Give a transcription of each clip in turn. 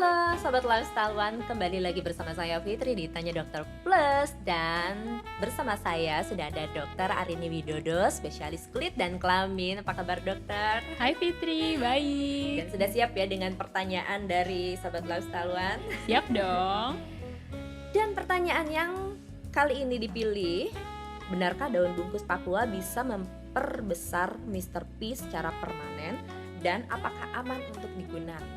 Halo Sobat Lifestyle kembali lagi bersama saya Fitri di Tanya Dokter Plus. Dan bersama saya sudah ada Dokter Arini Widodo, spesialis kulit dan kelamin. Apa kabar dokter? Hai Fitri, baik. Dan sudah siap ya dengan pertanyaan dari Sobat Lifestyle? Siap dong. Dan pertanyaan yang kali ini dipilih, benarkah daun bungkus Papua bisa memperbesar Mr. P secara permanen? Dan apakah aman untuk digunakan?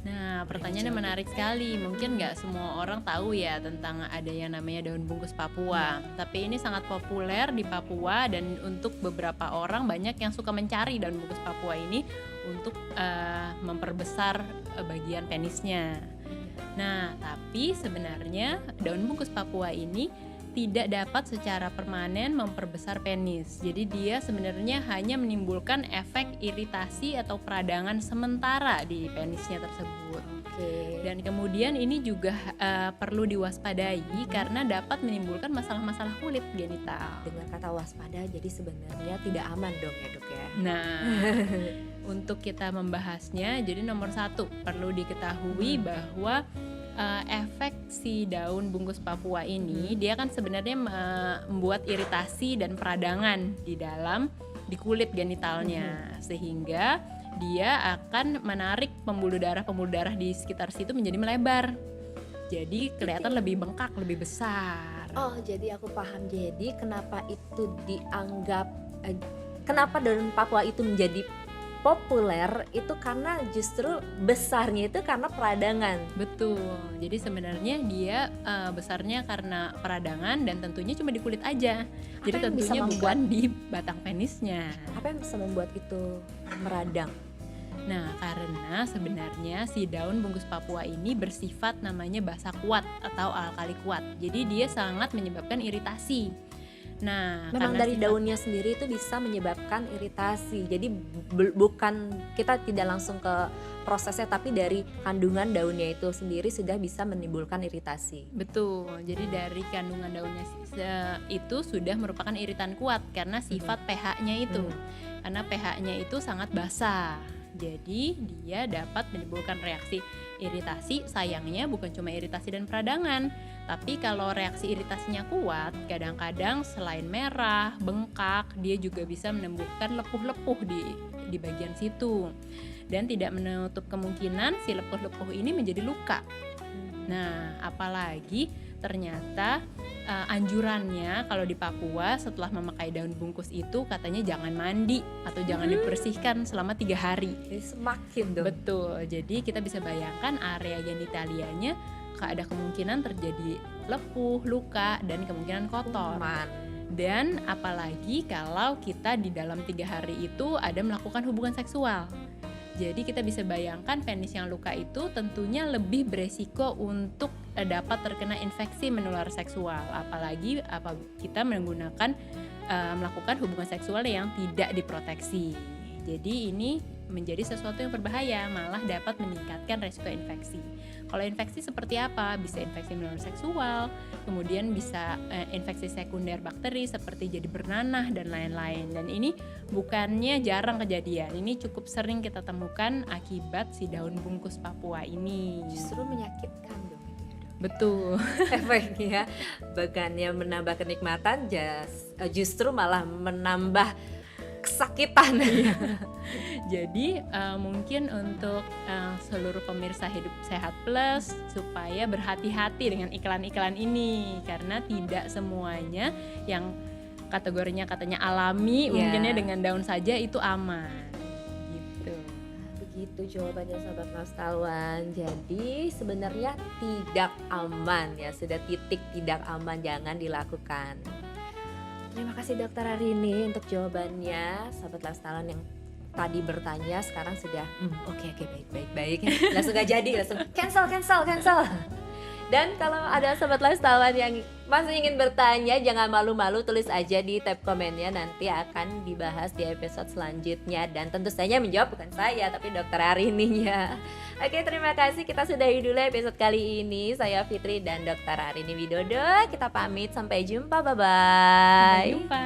Nah, pertanyaannya menarik sekali. Mungkin nggak semua orang tahu ya tentang ada yang namanya daun bungkus Papua. Tapi ini sangat populer di Papua dan untuk beberapa orang banyak yang suka mencari daun bungkus Papua ini untuk memperbesar bagian penisnya. Nah, tapi sebenarnya daun bungkus Papua ini tidak dapat secara permanen memperbesar penis. Jadi dia sebenarnya hanya menimbulkan efek iritasi atau peradangan sementara di penisnya tersebut. Dan kemudian ini juga perlu diwaspadai karena dapat menimbulkan masalah-masalah kulit genital. Dengan kata waspada, jadi sebenarnya tidak aman dong ya dok ya? Nah, untuk kita membahasnya, jadi nomor 1 perlu diketahui bahwa efek si daun bungkus Papua ini dia kan sebenarnya membuat iritasi dan peradangan di kulit genitalnya, sehingga dia akan menarik pembuluh darah di sekitar situ menjadi melebar, jadi kelihatan lebih bengkak, lebih besar. Oh, jadi aku paham. Jadi kenapa itu dianggap kenapa daun Papua itu menjadi populer itu karena justru besarnya itu karena peradangan. Betul. Jadi sebenarnya dia besarnya karena peradangan dan tentunya cuma di kulit aja. Jadi tentunya bukan di batang penisnya. Apa yang bisa membuat itu meradang? Nah, karena sebenarnya si daun bungkus Papua ini bersifat namanya basa kuat atau alkali kuat. Jadi dia sangat menyebabkan iritasi. Nah, memang dari daunnya sendiri itu bisa menyebabkan iritasi. Jadi bukan kita tidak langsung ke prosesnya, tapi dari kandungan daunnya itu sendiri sudah bisa menimbulkan iritasi. Betul. Jadi dari kandungan daunnya itu sudah merupakan iritan kuat karena sifat pH-nya itu. Karena pH-nya itu sangat basa. Jadi dia dapat menimbulkan reaksi iritasi. Sayangnya bukan cuma iritasi dan peradangan, tapi kalau reaksi iritasinya kuat, kadang-kadang selain merah, bengkak, dia juga bisa menimbulkan lepuh-lepuh di bagian situ. Dan tidak menutup kemungkinan si lepuh-lepuh ini menjadi luka. Nah, apalagi ternyata anjurannya kalau di Papua setelah memakai daun bungkus itu katanya jangan mandi atau jangan dibersihkan selama 3 hari. Jadi semakin dong. Betul. Jadi kita bisa bayangkan area genitalianya ada kemungkinan terjadi lepuh, luka, dan kemungkinan kotor. Dan apalagi kalau kita di dalam 3 hari itu ada melakukan hubungan seksual. Jadi kita bisa bayangkan penis yang luka itu tentunya lebih beresiko untuk dapat terkena infeksi menular seksual. Apalagi kita menggunakan melakukan hubungan seksual yang tidak diproteksi. Jadi ini menjadi sesuatu yang berbahaya, malah dapat meningkatkan resiko infeksi. Kalau infeksi seperti apa? Bisa infeksi menular seksual, kemudian bisa infeksi sekunder bakteri seperti jadi bernanah dan lain-lain. Dan ini bukannya jarang kejadian, ini cukup sering kita temukan akibat si daun bungkus Papua ini. Justru menyakitkan dong. Betul. Efeknya bukannya menambah kenikmatan, justru malah menambah kesakitan. Jadi mungkin untuk seluruh pemirsa Hidup Sehat Plus supaya berhati-hati dengan iklan-iklan ini, karena tidak semuanya yang kategorinya katanya alami mungkinnya dengan daun saja itu aman gitu. Begitu jawabannya Sobat Lifestyle. Jadi sebenarnya tidak aman ya, sudah titik tidak aman, jangan dilakukan. Terima kasih Dokter Arini untuk jawabannya. Sobat Lifestyle yang tadi bertanya sekarang sudah oke, baik. Langsung gak jadi, langsung cancel. Dan kalau ada Sobat Lifestyle yang masih ingin bertanya, jangan malu-malu, tulis aja di tab komennya, nanti akan dibahas di episode selanjutnya. Dan tentu saja menjawab bukan saya, tapi Dokter Arininya. Oke, terima kasih, kita sudahi dulu episode kali ini. Saya Fitri dan Dokter Arini Widodo, kita pamit, sampai jumpa, bye-bye. Sampai jumpa.